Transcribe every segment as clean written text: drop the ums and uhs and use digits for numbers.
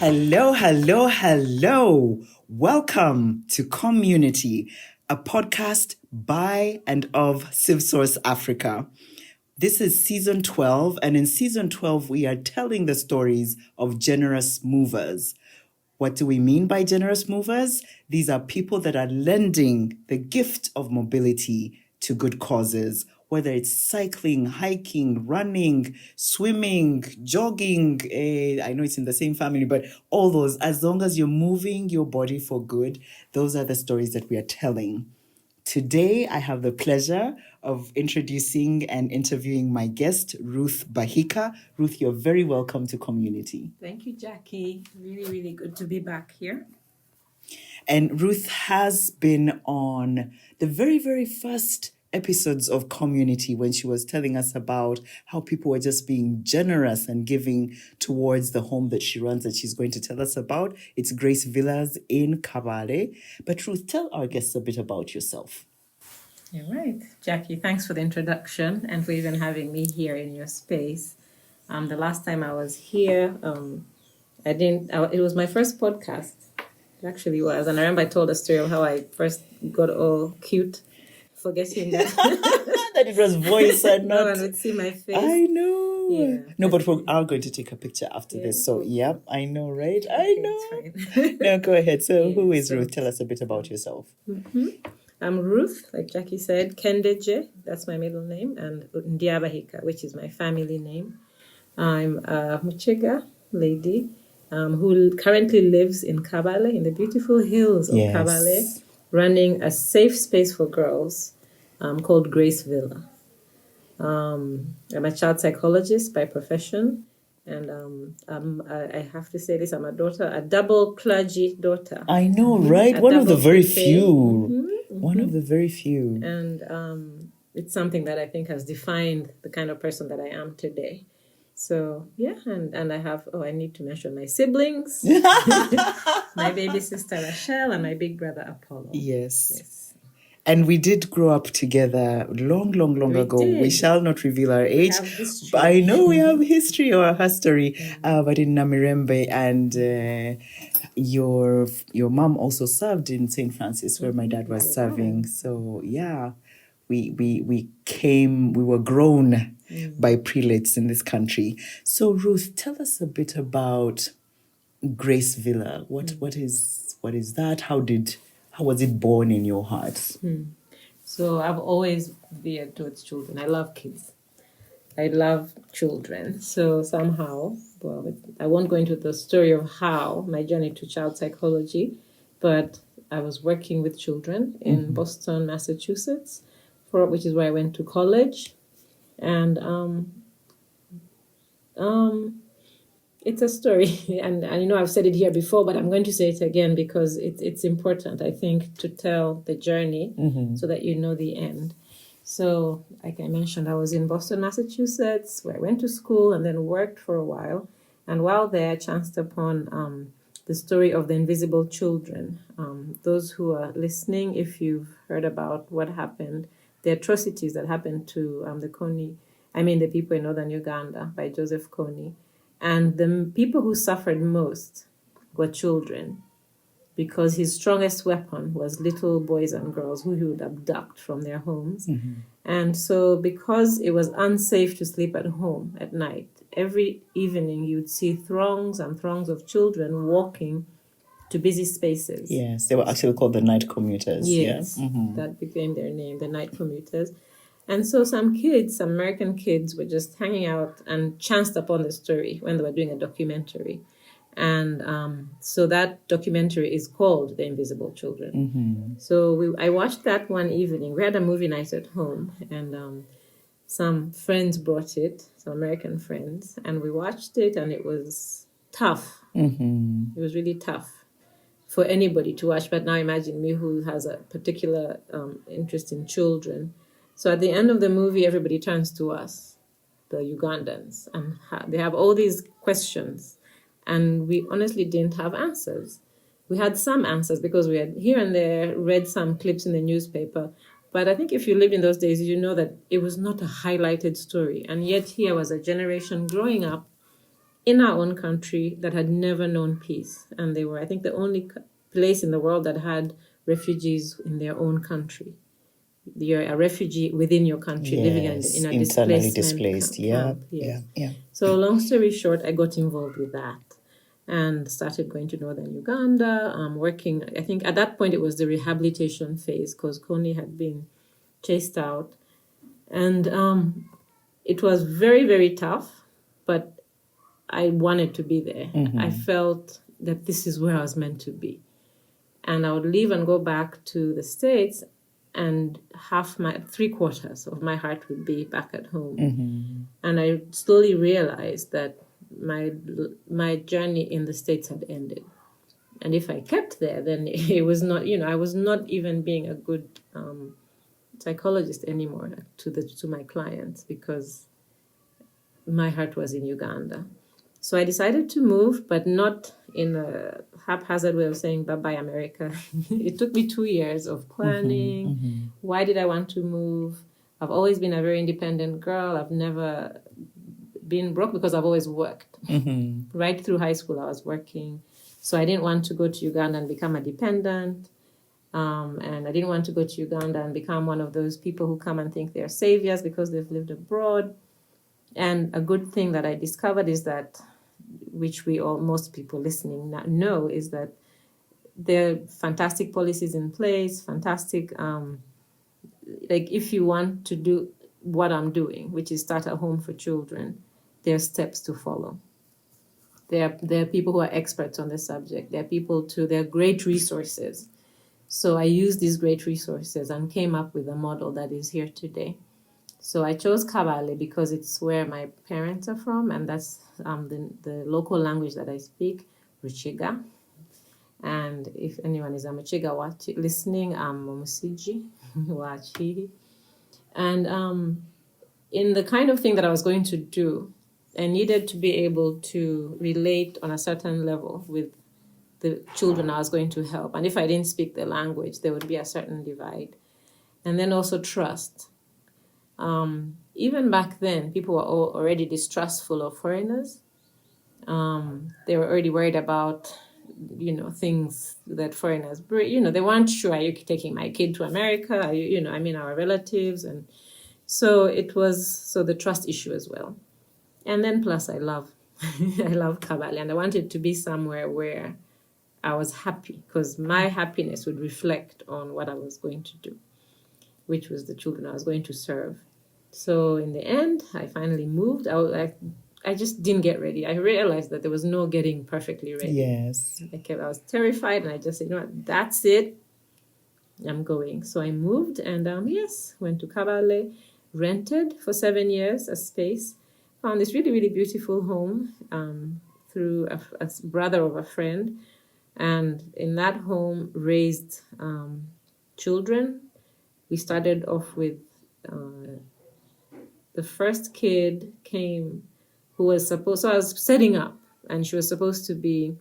Hello, hello, hello. Welcome to Comm-UNITY, a podcast by and of CivSource Africa. This is season 12, and in season 12, we are telling the stories of generous movers. What do we mean by generous movers? These are people that are lending the gift of mobility to good causes, whether it's cycling, hiking, running, swimming, jogging. I know it's in the same family, but all those, as long as you're moving your body for good, those are the stories that we are telling. Today, I have the pleasure of introducing and interviewing my guest, Ruth Bahika. Ruth, you're very welcome to Comm-UNITY. Thank you, Jackie. Really, really good to be back here. And Ruth has been on the very, very first episodes of Comm-UNITY when she was telling us about how people were just being generous and giving towards the home that she runs, that she's going to tell us about. It's Grace Villas in Kabale. But Ruth, tell our guests a bit about yourself. All right. Jackie, thanks for the introduction and for even having me here in your space. The last time I was here, it was my first podcast. It actually was. And I remember I told a story of how I first got all cute, forgetting that that it was voice and not... No one would see my face. I know. Yeah. No, but we are going to take a picture after this. So, yeah, I know, right? I know. It's fine. No, go ahead. So, who is Ruth? Tell us a bit about yourself. Mm-hmm. I'm Ruth, like Jackie said, Kendeje, that's my middle name, and Ndyabahika, which is my family name. I'm a Muchega lady who currently lives in Kabale, in the beautiful hills of Kabale, running a safe space for girls called Grace Villa. I'm a child psychologist by profession, and I have to say this, I'm a double clergy daughter. I know, right? One of the very few. One of the very few. And it's something that I think has defined the kind of person that I am today. So, yeah, and I have, I need to mention my siblings, my baby sister Rachel, and my big brother Apollo. Yes. And we did grow up together long ago. Did. We shall not reveal our age. I know we have history or history, but in Namirembe, and your mom also served in St. Francis, where my dad was serving. So yeah, we were grown by prelates in this country. So Ruth, tell us a bit about Grace Villa. What is that? How was it born in your heart? So I've always veered towards children. I love kids. I love children. So somehow, I won't go into the story of how my journey to child psychology, but I was working with children in Boston, Massachusetts, which is where I went to college. And it's a story, and I've said it here before, but I'm going to say it again because it's important, I think, to tell the journey so that you know the end. So, like I mentioned, I was in Boston, Massachusetts, where I went to school and then worked for a while. And while there, I chanced upon the story of the invisible children. Those who are listening, if you've heard about what happened, the atrocities that happened to the people in northern Uganda by Joseph Kony. And the people who suffered most were children, because his strongest weapon was little boys and girls who he would abduct from their homes. And so because it was unsafe to sleep at home at night, every evening you'd see throngs and throngs of children walking to busy spaces. Yes, they were actually called the night commuters. Yes, that became their name, the night commuters. And so some American kids, were just hanging out and chanced upon the story when they were doing a documentary. And so that documentary is called The Invisible Children. So I watched that one evening. We had a movie night at home, and some friends brought it, some American friends, and we watched it, and it was tough. It was really tough for anybody to watch. But now imagine me, who has a particular interest in children. So at the end of the movie, everybody turns to us, the Ugandans, and they have all these questions. And we honestly didn't have answers. We had some answers because we had here and there read some clips in the newspaper. But I think if you lived in those days, you know that it was not a highlighted story. And yet here was a generation growing up in our own country that had never known peace. And they were, I think, the only place in the world that had refugees in their own country. You're a refugee within your country, living in a internally displacement displaced. camp. So long story short, I got involved with that and started going to northern Uganda, working. I think at that point it was the rehabilitation phase because Kony had been chased out. And it was very, very tough, but I wanted to be there. I felt that this is where I was meant to be. And I would leave and go back to the States, and 3/4 of my heart would be back at home. And I slowly realized that my journey in the States had ended. And if I kept there, then it was not, I was not even being a good psychologist anymore to my clients because my heart was in Uganda. So I decided to move, but not in a haphazard way of saying bye-bye America. It took me 2 years of planning. Why did I want to move? I've always been a very independent girl. I've never been broke because I've always worked. Right through high school, I was working. So I didn't want to go to Uganda and become a dependent. And I didn't want to go to Uganda and become one of those people who come and think they're saviors because they've lived abroad. And a good thing that I discovered is that, which most people listening know, is that there are fantastic policies in place, fantastic, like if you want to do what I'm doing, which is start a home for children, there are steps to follow. There are people who are experts on the subject. There are great resources. So I used these great resources and came up with a model that is here today. So I chose Kabale because it's where my parents are from, and that's the local language that I speak, Ruchiga. And if anyone is a Muchiga listening, I'm Musiji, Wachihi. And in the kind of thing that I was going to do, I needed to be able to relate on a certain level with the children I was going to help. And if I didn't speak the language, there would be a certain divide. And then also trust. Even back then, people were already distrustful of foreigners. They were already worried about, things that foreigners bring. They weren't sure, are you taking my kid to America? Are you, our relatives. And so it was, the trust issue as well. And then plus I love Kabale, and I wanted to be somewhere where I was happy because my happiness would reflect on what I was going to do, which was the children I was going to serve. So in the end, I finally moved. I just didn't get ready. I realized that there was no getting perfectly ready. Yes. I was terrified, and I just said, that's it. I'm going. So I moved and, went to Kabale, rented for 7 years a space, found this really, really beautiful home through a brother of a friend. And in that home, raised children. We started off with the first kid came who was so I was setting up, and she was supposed to be,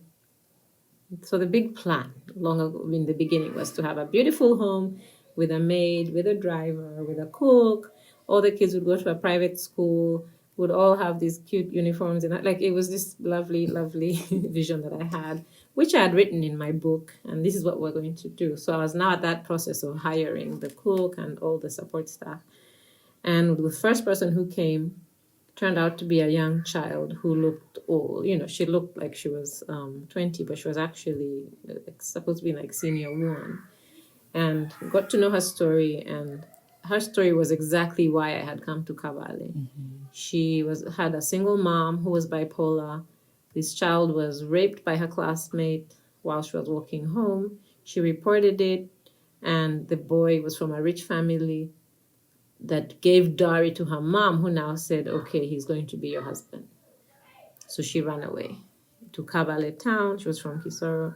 so the big plan long ago in the beginning was to have a beautiful home with a maid, with a driver, with a cook. All the kids would go to a private school, would all have these cute uniforms. And it was this lovely, lovely vision that I had, which I had written in my book. And this is what we're going to do. So I was now at that process of hiring the cook and all the support staff. And the first person who came turned out to be a young child who looked old. She looked like she was 20, but she was actually supposed to be like senior one. And got to know her story, and her story was exactly why I had come to Kabale. She had a single mom who was bipolar. This child was raped by her classmate while she was walking home. She reported it, and the boy was from a rich family that gave dowry to her mom, who now said, okay, he's going to be your husband. So she ran away to Kabale town. She was from Kisoro.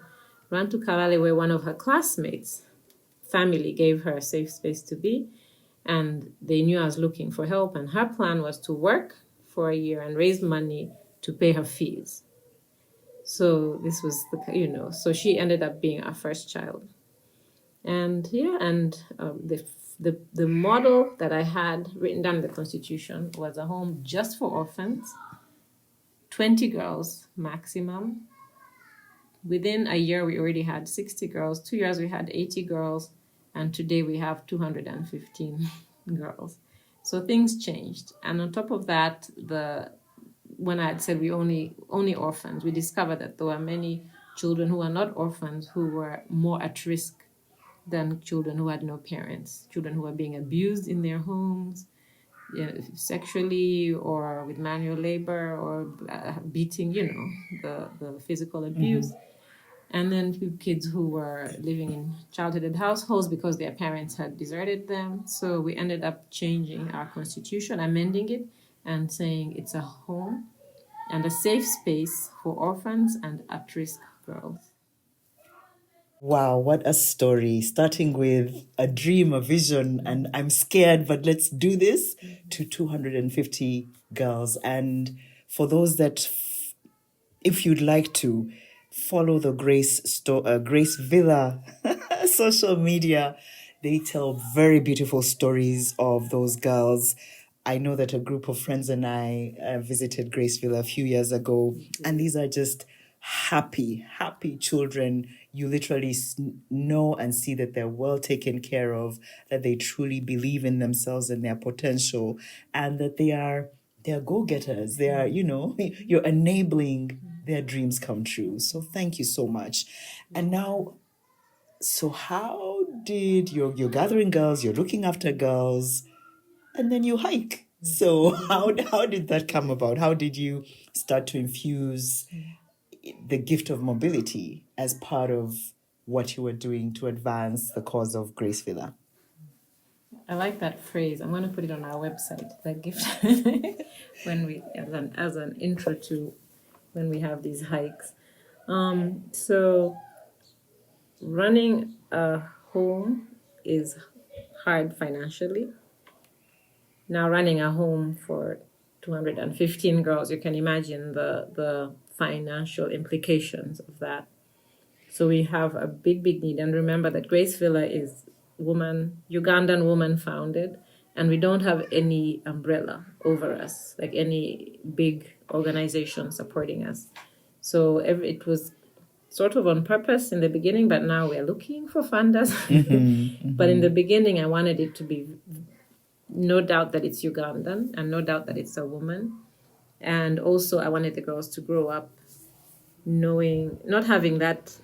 Ran to Kabale, where one of her classmates' family gave her a safe space to be. And they knew I was looking for help. And her plan was to work for a year and raise money to pay her fees. So this was so she ended up being our first child. And the model that I had written down in the Constitution was a home just for orphans, 20 girls maximum. Within a year, we already had 60 girls. 2 years, we had 80 girls. And today we have 215 girls. So things changed. And on top of that, when I had said we only orphans, we discovered that there were many children who were not orphans who were more at risk than children who had no parents, children who were being abused in their homes, sexually or with manual labor or beating, the physical abuse. And then kids who were living in childhooded households because their parents had deserted them. So we ended up changing our constitution, amending it, and saying it's a home and a safe space for orphans and at-risk girls. Wow, what a story. Starting with a dream, a vision, and I'm scared, but let's do this, to 250 girls. And for those that, if you'd like to, follow the Grace Villa social media. They tell very beautiful stories of those girls. I know that a group of friends and I visited Grace Villa a few years ago, and these are just happy children. You literally know and see that they're well taken care of, that they truly believe in themselves and their potential, and that they're go-getters. They are, you're enabling their dreams come true. So thank you so much. And now, so how did you're gathering girls, you're looking after girls, and then you hike. So how did that come about? How did you start to infuse the gift of mobility as part of what you were doing to advance the cause of Grace Villa? I like that phrase. I'm going to put it on our website, that gift, when we as an intro to when we have these hikes. So running a home is hard financially. Now running a home for 215 girls, you can imagine the financial implications of that. So we have a big need. And remember that Grace Villa is Ugandan woman founded, and we don't have any umbrella over us, like any big organization supporting us. So it was sort of on purpose in the beginning, but now we're looking for funders. But in the beginning, I wanted it to be no doubt that it's Ugandan and no doubt that it's a woman. And also I wanted the girls to grow up not having that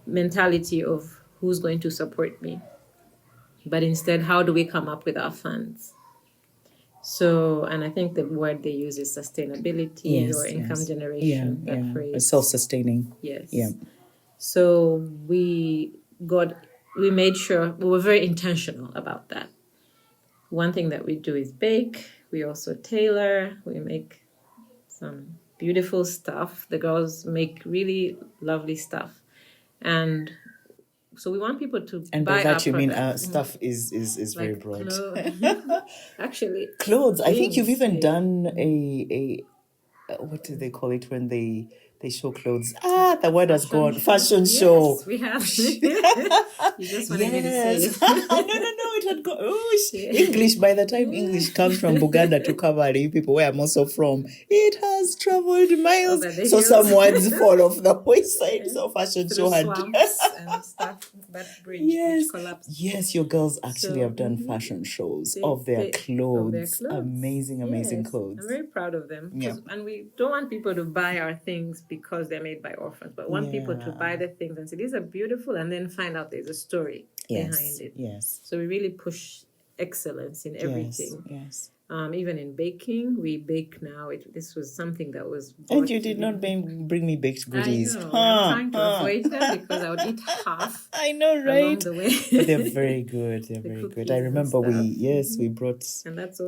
mentality of who's going to support me, but instead, how do we come up with our funds? So, and I think the word they use is sustainability or income generation, that phrase. Self-sustaining. Yes. Yeah. So we made sure, we were very intentional about that. One thing that we do is bake. We also tailor. We make some beautiful stuff. The girls make really lovely stuff. And so we want people to and buy by that you mean stuff is very like broad. Actually, clothes. I think you've even done a what do they call it when they show clothes? The word has gone. Fashion show. Yes, we have. You just wanted me to say it. No, it had gone. English. By the time English comes from Buganda to Kabale, you people where I'm also from, it has traveled miles. So some words fall off the wayside. So fashion show had swamps and stuff. That bridge which collapsed. Yes, your girls actually have done fashion shows of their clothes. Amazing clothes. I'm very proud of them. And we don't want people to buy our things because they're made by orphans, but want people to buy the things and say, these are beautiful, and then find out there's a story behind it. Yes. So we really push excellence in everything. Yes. Even in baking, we bake now. This was something that was... And you did not bring me baked goodies. I know. I'm trying to avoid them because I would eat half. I know, right? Along the way. But they're very good. They're very good. I remember we brought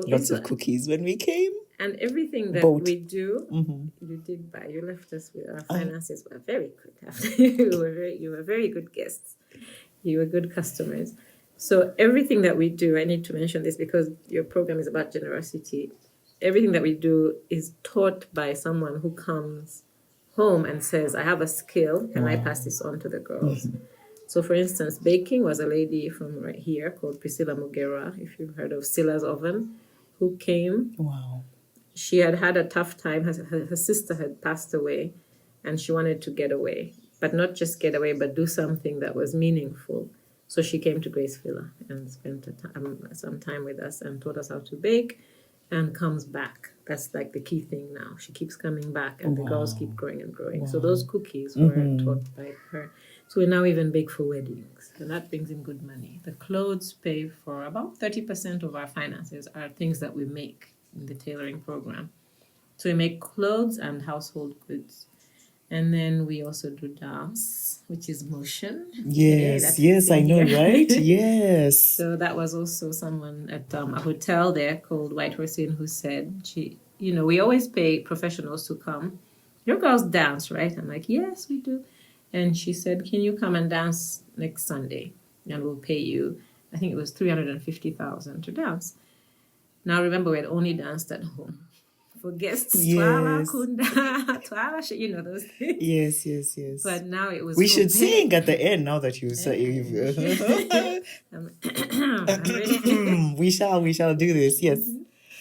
lots of cookies when we came. And everything that we do, you did buy. You left us with our finances were very good. You were very good guests. You were good customers. So everything that we do, I need to mention this because your program is about generosity. Everything that we do is taught by someone who comes home and says, I have a skill, can I pass this on to the girls? So for instance, baking was a lady from right here called Priscilla Mugera, if you've heard of Sila's Oven, who came. Wow. she had had a tough time. Her sister had passed away, and she wanted to get away, but not just get away, but do something that was meaningful. So she came to Grace Villa and spent some time with us and taught us how to bake, and comes back. That's like the key thing now. She keeps coming back, and the girls keep growing and growing. So those cookies were taught by her. So we now even bake for weddings, and that brings in good money. The clothes pay for about 30% of our finances are things that we make in the tailoring program. So we make clothes and household goods. And then we also do dance, which is motion. Yes, yes, I know, right? Yes. So that was also someone at a hotel there called White Horse Inn who said, we always pay professionals to come. Your girls dance, right? I'm like, yes, we do. And she said, can you come and dance next Sunday? And we'll pay you, I think it was $350,000 to dance. Now remember, we had only danced at home. For guests, Twala, Kunda, Twala, those things. Yes. But now it was. We should sing at the end now that you've said. We shall do this. Yes.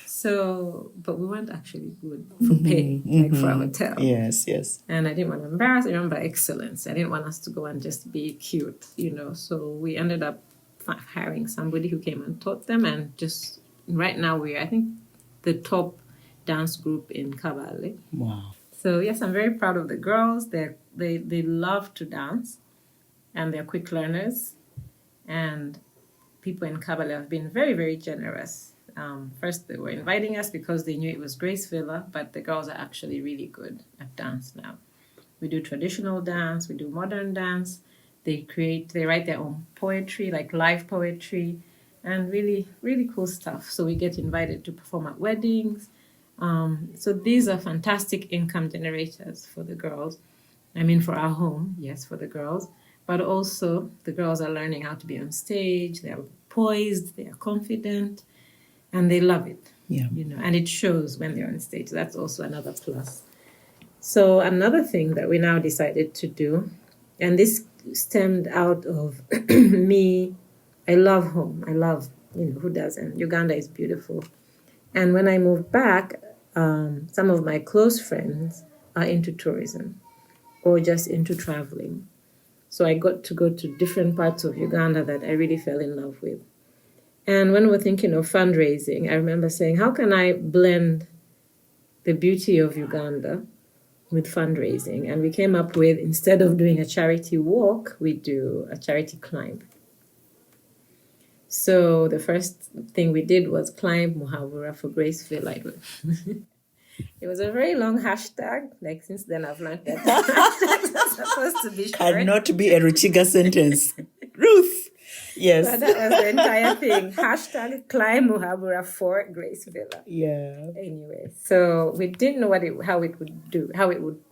So, but we weren't actually good for pay, like for a hotel. Yes. And I didn't want to embarrass. I remember excellence. I didn't want us to go and just be cute, So we ended up hiring somebody who came and taught them, and just right now we're, I think, the top dance group in Kabale. Wow. So yes, I'm very proud of the girls. They love to dance, and they're quick learners. And people in Kabale have been very, very generous. First, they were inviting us because they knew it was Grace Villa, but the girls are actually really good at dance now. We do traditional dance, we do modern dance. They write their own poetry, like live poetry, and really, really cool stuff. So we get invited to perform at weddings. So these are fantastic income generators for the girls. I mean, for our home, yes, for the girls. But also, the girls are learning how to be on stage. They're poised, they are confident, and they love it. Yeah. And it shows when they're on stage. That's also another plus. So another thing that we now decided to do, and this stemmed out of me, I love home. I love, who doesn't? Uganda is beautiful. And when I moved back, some of my close friends are into tourism or just into traveling. So I got to go to different parts of Uganda that I really fell in love with. And when we're thinking of fundraising, I remember saying, how can I blend the beauty of Uganda with fundraising? And we came up with, instead of doing a charity walk, we do a charity climb. So the first thing we did was climb Muhavura for Grace Villa. It was a very long hashtag. Like, since then I've learned that hashtags are supposed to be short. Cannot be a Ruchiga sentence. Ruth! Yes. But that was the entire thing. Hashtag climb Muhavura for Grace Villa. Yeah. Anyway, so we didn't know how it would do.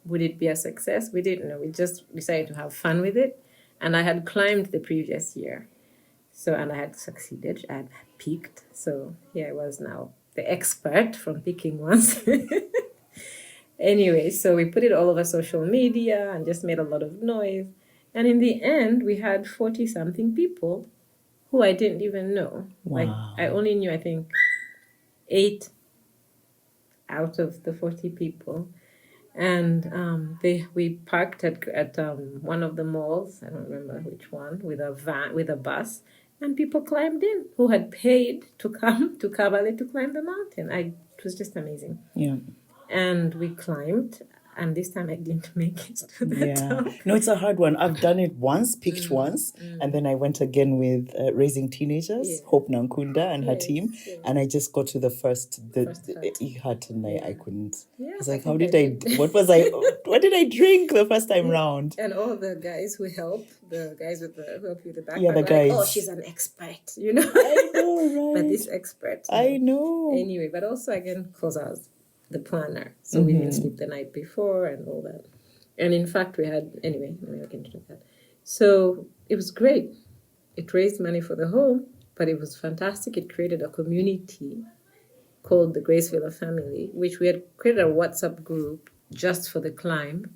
Would it be a success? We didn't know. We just decided to have fun with it. And I had climbed the previous year. So, and I had succeeded. I had peaked. So here I was now, the expert from peaking once. Anyway, so we put it all over social media and just made a lot of noise. And in the end, we had 40-something people who I didn't even know. Wow. Like, I only knew, I think, 8 out of the 40 people. And we parked at one of the malls, I don't remember which one, with a bus, and people climbed in who had paid to come to Kabale to climb the mountain. It was just amazing. Yeah. And we climbed, and this time I didn't make it to the top. No, it's a hard one. I've done it once, picked once, and then I went again with Raising Teenagers, Hope Nankunda and her team, and I just got to the first hut, and I couldn't. Yeah, I was like, what did I drink the first time round? And all the guys who help, the guys who help you with the backpack, the guys. like, oh, she's an expert, I know, right? But this expert. I know. Anyway, but also again, because I was the planner, so we didn't sleep the night before and all that. And in fact, we had, anyway, let me look into that. So it was great. It raised money for the home, but it was fantastic. It created a community called the Grace Villa Family, which we had created a WhatsApp group just for the climb.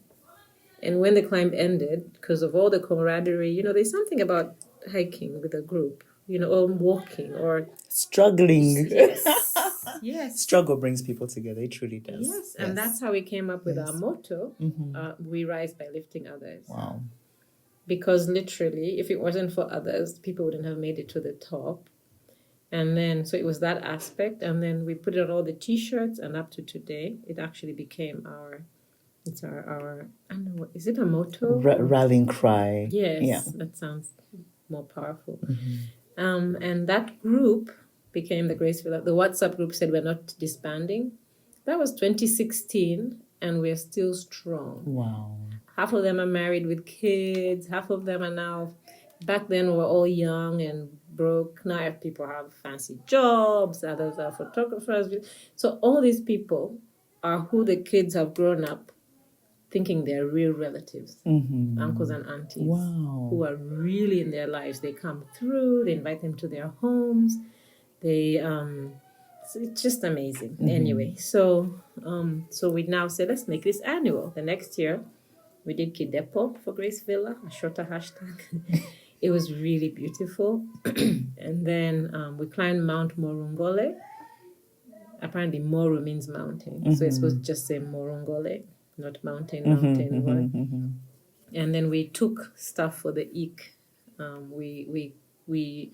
And when the climb ended, because of all the camaraderie, there's something about hiking with a group. or walking or Struggling. yes, yes, Struggle brings people together. It truly does. yes, and that's how we came up with our motto. Mm-hmm. We rise by lifting others. Wow. Because literally, if it wasn't for others, people wouldn't have made it to the top. And then, so it was that aspect. And then we put it on all the T-shirts, and up to today, it actually became it's our I don't know, is it a motto? Rallying cry. Yes, Yeah. that sounds more powerful. And that group became the Graceville. The WhatsApp group said we're not disbanding. That was 2016, and we're still strong. Wow. Half of them are married with kids. Half of them are now. Back then, we were all young and broke. Now people have fancy jobs. Others are photographers. So all these people are who the kids have grown up thinking they're real relatives, uncles and aunties, who are really in their lives. They come through. They invite them to their homes. So it's just amazing. Anyway, so we now say let's make this annual. The next year, we did Kidepo for Grace Villa, a shorter hashtag. It was really beautiful. And then we climbed Mount Morongole. Apparently, Moro means mountain. So it's supposed to just say Morongole, not mountain. And then we took stuff for the EEC. We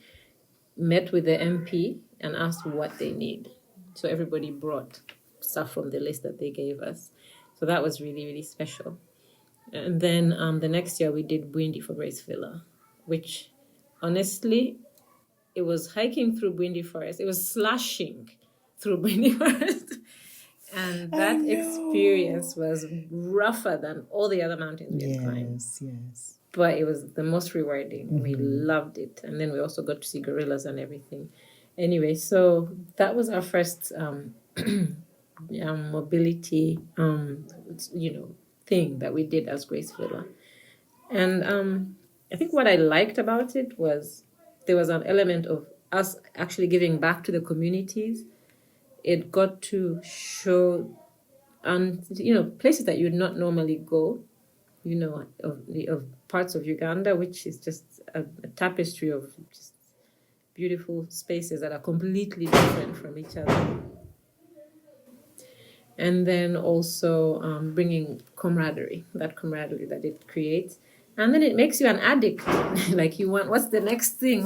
met with the MP and asked what they need. So everybody brought stuff from the list that they gave us. So that was really, really special. And then the next year we did Bwindi for Grace Villa, which honestly, it was hiking through Bwindi Forest. It was slashing through Bwindi Forest. And that experience was rougher than all the other mountains we had climbed. Yes. But it was the most rewarding. We loved it. And then we also got to see gorillas and everything. Anyway, so that was our first mobility, thing that we did as Grace Villa. And I think what I liked about it was there was an element of us actually giving back to the communities. It got to show, places that you would not normally go, of parts of Uganda, which is just a tapestry of just beautiful spaces that are completely different from each other. And then also bringing camaraderie that it creates. And then it makes you an addict. Like you want, what's the next thing?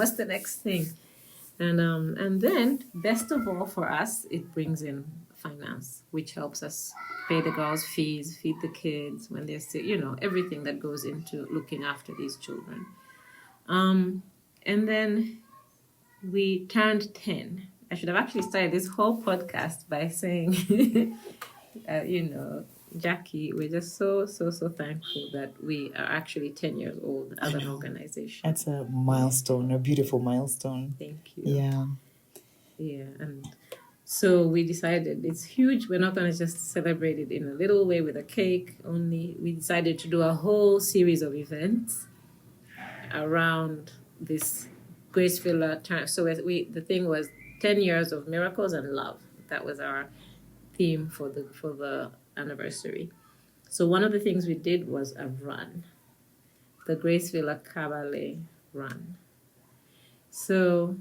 And then, best of all for us, it brings in finance, which helps us pay the girls' fees, feed the kids when they're still, everything that goes into looking after these children. And then we turned 10. I should have actually started this whole podcast by saying, Jackie, we're just so thankful that we are actually 10 years old as an organization. That's a milestone, a beautiful milestone. Thank you. Yeah. Yeah, and so we decided it's huge. We're not going to just celebrate it in a little way with a cake only. We decided to do a whole series of events around this Grace Villa time. So the thing was 10 years of miracles and love. That was our theme for the anniversary. So one of the things we did was a run, the Grace Villa Kabale run. So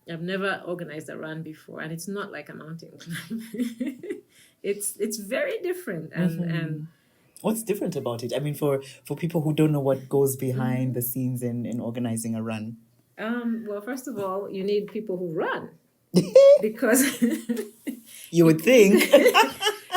I've never organized a run before, and it's not like a mountain climb. It's very different, and what's different about it? I mean, for people who don't know what goes behind the scenes in organizing a run. Well, first of all, you need people who run because you would think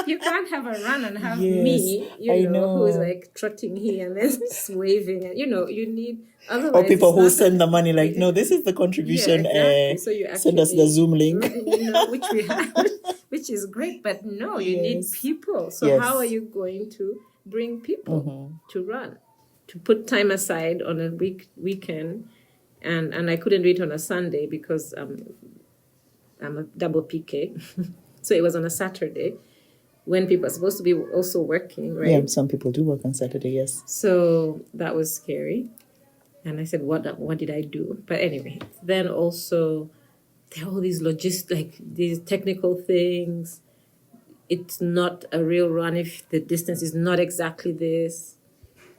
you can't have a run and have me, who is like trotting here and then waving, and you need otherwise. Or people who send the money, like, no, this is the contribution. Yeah, exactly. So you actually send us the Zoom link, which we have, which is great. But no, you need people. So how are you going to bring people to run? To put time aside on a weekend, and I couldn't do it on a Sunday because I'm a double PK, so it was on a Saturday, when people are supposed to be also working, right? Yeah, some people do work on Saturday, yes. So that was scary. And I said, what did I do? But anyway, then also there are all these these technical things. It's not a real run if the distance is not exactly this.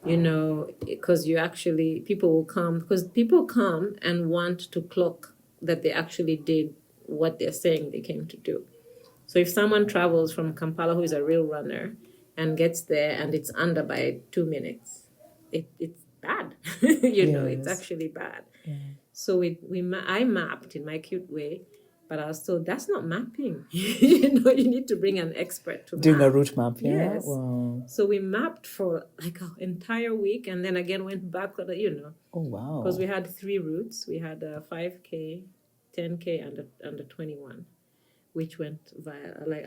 because people will come, because people come and want to clock that they actually did what they're saying they came to do. So if someone travels from Kampala who is a real runner and gets there and it's under by 2 minutes, it's bad. It's actually bad. Yeah. So I mapped in my cute way, but I was told that's not mapping. You need to bring an expert to Doing map. a route map, yeah? Yes. Wow. So we mapped for like an entire week and then again went back, Oh, wow. because we had 3 routes. We had a 5K, 10K, and a 21, which went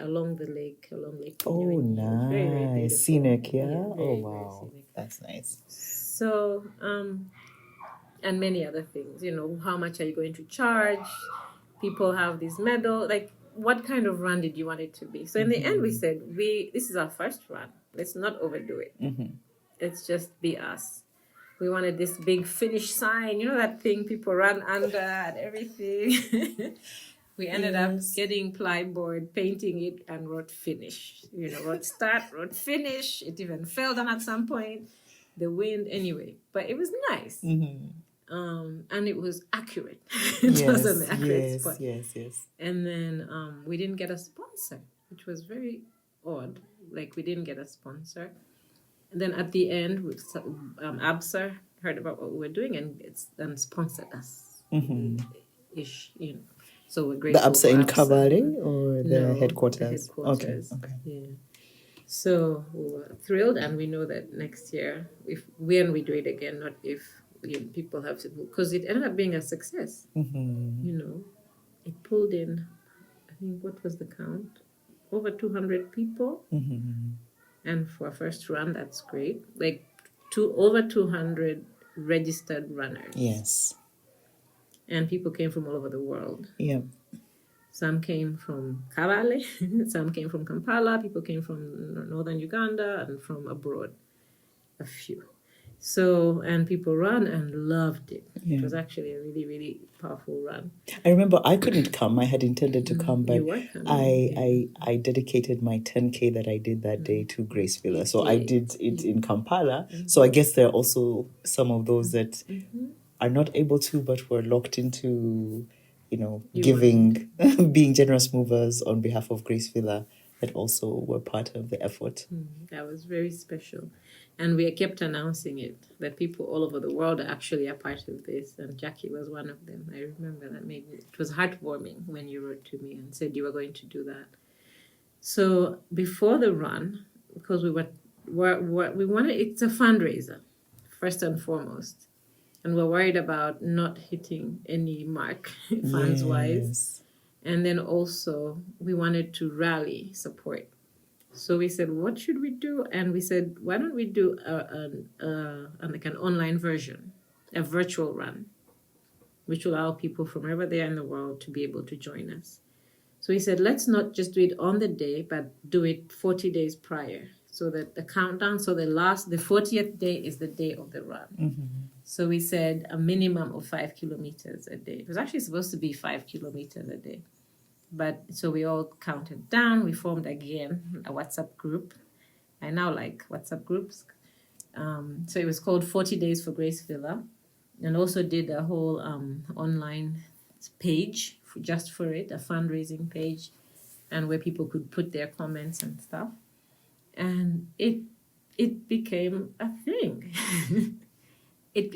along Lake Oh, Kenya. Very, very beautiful. nice. Scenic, yeah? Very, Oh, very wow. scenic. That's nice. So, and many other things. How much are you going to charge? People have this medal. Like, what kind of run did you want it to be? So in the end, we said, this is our first run. Let's not overdo it. Let's just be us. We wanted this big finish sign. That thing people run under and everything. We ended up getting plyboard, painting it, and wrote finish. Wrote start, wrote finish. It even fell down at some point. The wind, anyway. But it was nice. And it was accurate. It was an accurate spot. Yes. And then we didn't get a sponsor, which was very odd. Like, we didn't get a sponsor. And then at the end, ABSA heard about what we were doing and sponsored us. Ish. So we're grateful. The ABSA in ABSA. Kabale or the headquarters? The headquarters. Okay. Yeah. So we were thrilled, and we know that next year, when we do it again, not if people have to, because it ended up being a success. It pulled in, I think, what was the count? Over 200 people. And for a first run, that's great. Like over 200 registered runners. Yes. And people came from all over the world. Yeah. Some came from Kabale, some came from Kampala, people came from northern Uganda and from abroad, a few. So, and people ran and loved it. Yeah. It was actually a really, really powerful run. I remember I couldn't come. I had intended to come, but You were coming. I dedicated my 10K that I did that day to Grace Villa. So I did it in Kampala. So I guess there are also some of those that are not able to, but were locked into, giving, being generous movers on behalf of Grace Villa, that also were part of the effort. That was very special. And we kept announcing it, that people all over the world are actually a part of this. And Jackie was one of them. I remember that it was heartwarming when you wrote to me and said you were going to do that. So before the run, because we wanted, it's a fundraiser, first and foremost. And we're worried about not hitting any mark funds-wise. And then also we wanted to rally support. So we said, what should we do? And we said, why don't we do like an online version, a virtual run, which will allow people from wherever they are in the world to be able to join us. So we said, let's not just do it on the day, but do it 40 days prior. So that the countdown, the 40th day is the day of the run. So we said a minimum of 5 kilometers a day. It was actually supposed to be 5 kilometers a day. But so we all counted down. We formed again a WhatsApp group. I now like WhatsApp groups. So it was called 40 Days for Grace Villa, and also did a whole online page just for it, a fundraising page, and where people could put their comments and stuff. And it became a thing. It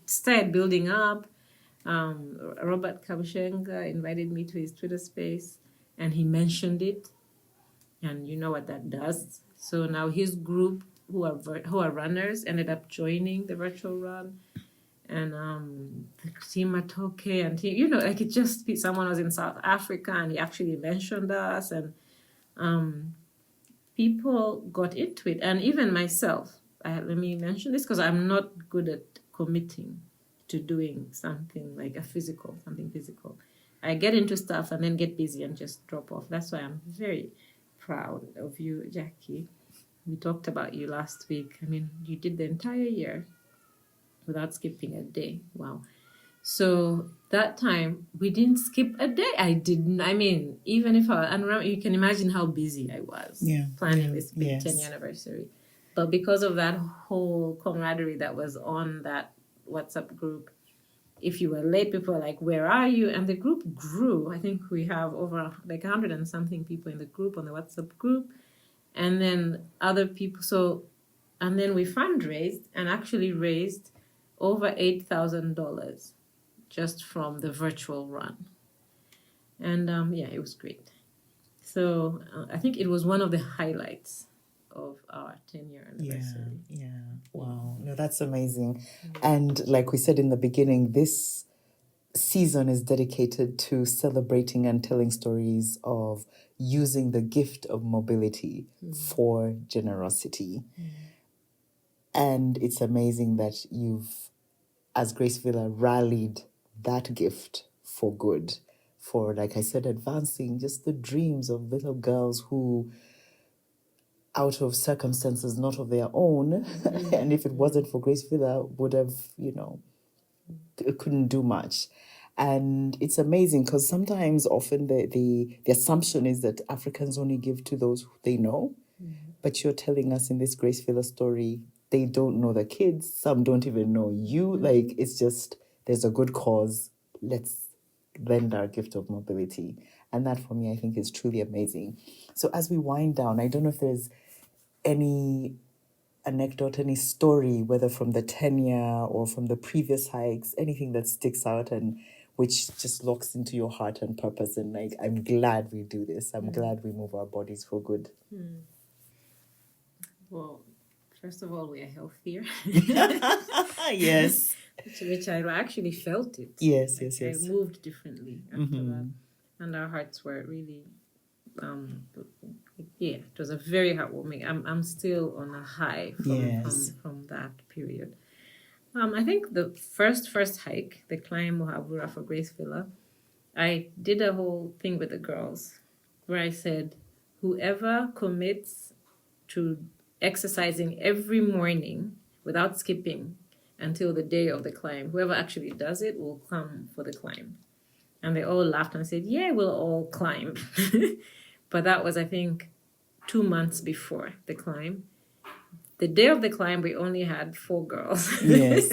started building up. Robert Kabushenga invited me to his Twitter space, and he mentioned it, and you know what that does. So now his group, who are runners, ended up joining the virtual run, and the team Matoke and it just someone was in South Africa, and he actually mentioned us, and people got into it, and even myself. Let me mention this because I'm not good at committing to doing something like something physical. I get into stuff and then get busy and just drop off. That's why I'm very proud of you, Jackie. We talked about you last week. I mean, you did the entire year without skipping a day. Wow. So that time, we didn't skip a day. I didn't. I mean, even if you can imagine how busy I was planning this big 10th anniversary. But because of that whole camaraderie that was on that WhatsApp group, if you were late, people were like, "Where are you?" And the group grew. I think we have over like 100 and something people in the group, on the WhatsApp group. And then other people. And then we fundraised and actually raised over $8,000 just from the virtual run. And it was great. So I think it was one of the highlights of our 10-year anniversary. Yeah. Wow. No, that's amazing. And like we said in the beginning, this season is dedicated to celebrating and telling stories of using the gift of mobility for generosity. And it's amazing that you've, as Grace Villa, rallied that gift for good, for, like I said, advancing just the dreams of little girls who, out of circumstances not of their own, and if it wasn't for Grace Villa, would have, couldn't do much. And it's amazing because sometimes, often the assumption is that Africans only give to those who they know. But you're telling us in this Grace Villa story, they don't know the kids. Some don't even know you. Like, it's just, there's a good cause. Let's lend our gift of mobility. And that, for me, I think is truly amazing. So as we wind down, I don't know if there's any anecdote, any story, whether from the 10-year or from the previous hikes, anything that sticks out and which just locks into your heart and purpose. And like, I'm glad we do this. I'm glad we move our bodies for good. Well, first of all, we are healthier. Yes. Which I actually felt it. Yes. I moved differently after that. And our hearts were really, it was a very heartwarming. I'm still on a high from that period. I think the first hike, the climb Muhavura for Grace Villa, I did a whole thing with the girls where I said, whoever commits to exercising every morning without skipping until the day of the climb, whoever actually does it will come for the climb. And they all laughed and said, yeah, we'll all climb. But that was, I think, 2 months before the climb. The day of the climb, we only had 4 girls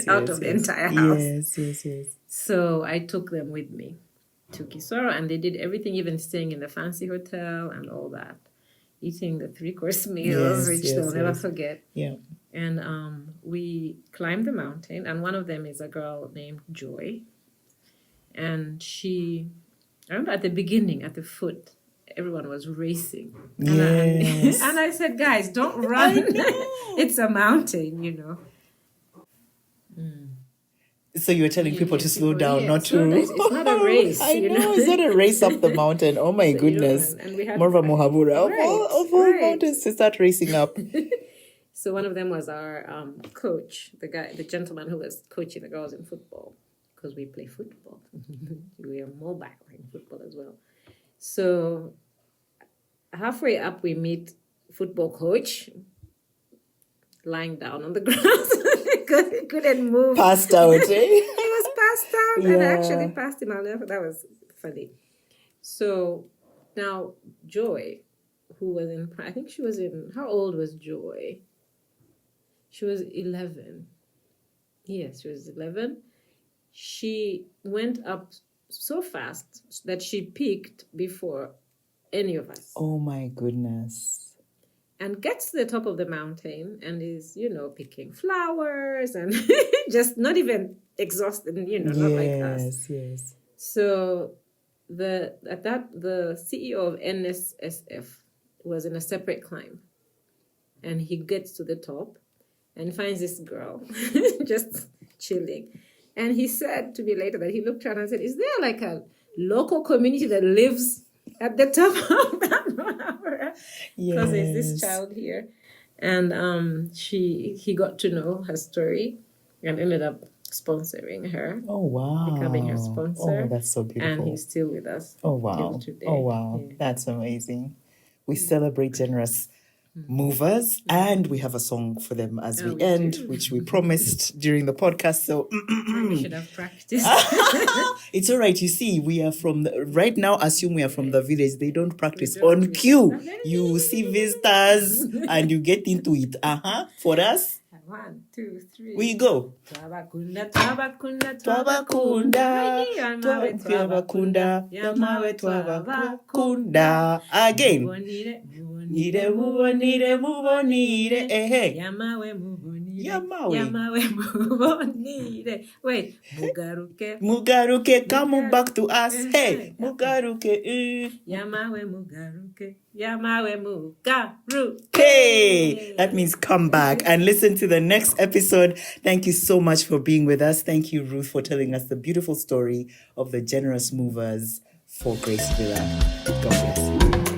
out of the entire house. Yes. So I took them with me to Kisoro, and they did everything, even staying in the fancy hotel and all that, eating the 3-course meals, which they'll never forget. Yeah. And we climbed the mountain, and one of them is a girl named Joy. And I remember at the beginning, at the foot, everyone was racing. And I said, guys, don't run. It's a mountain, So you were telling people to slow down, not to... It's not a race. I know, it's not a race up the mountain. Oh my goodness. And we had more of a Muhavura. Of all mountains to start racing up. So one of them was our coach, the gentleman who was coaching the girls in football, because we play football. We are mobile in football as well. So halfway up, we meet football coach lying down on the ground because he couldn't move. Passed out, eh? He was passed out, and I actually passed him out. That was funny. So now Joy, who was I think she was how old was Joy? She was 11. Yes, she was 11. She went up so fast that she peaked before any of us. Oh my goodness. And gets to the top of the mountain and is, picking flowers and just not even exhausted, not like us. Yes. So the CEO of NSSF was in a separate climb. And he gets to the top and finds this girl just chilling. And he said to me later that he looked around and said, is there like a local community that lives at the top of that Muhavura? Because there's this child here. And he got to know her story and ended up sponsoring her. Oh, wow. Becoming her sponsor. Oh, that's so beautiful. And he's still with us. Oh, wow. Till today. Oh, wow. Yeah. That's amazing. We celebrate generous movers, and we have a song for them as we we end, do. which we promised during the podcast. So We should have practiced. it's all right. You see, we are from right now. Assume we are from the village. They don't practice We don't. on cue. You see visitors and you get into it. For us, 1, 2, 3. we go. Twabakunda, Twabakunda, twabakunda, yamawe twabakunda. Again. Mubonire, mubonire, Yamawe mubonire. Yamawe. Yamawe mubonire. Wait, mugaruke. Mugaruke, come back to us. Hey, mugaruke. Yamawe mugaruke. Yamawe mugaruke. Hey, that means come back and listen to the next episode. Thank you so much for being with us. Thank you, Ruth, for telling us the beautiful story of the generous movers for Grace Villa. God bless you.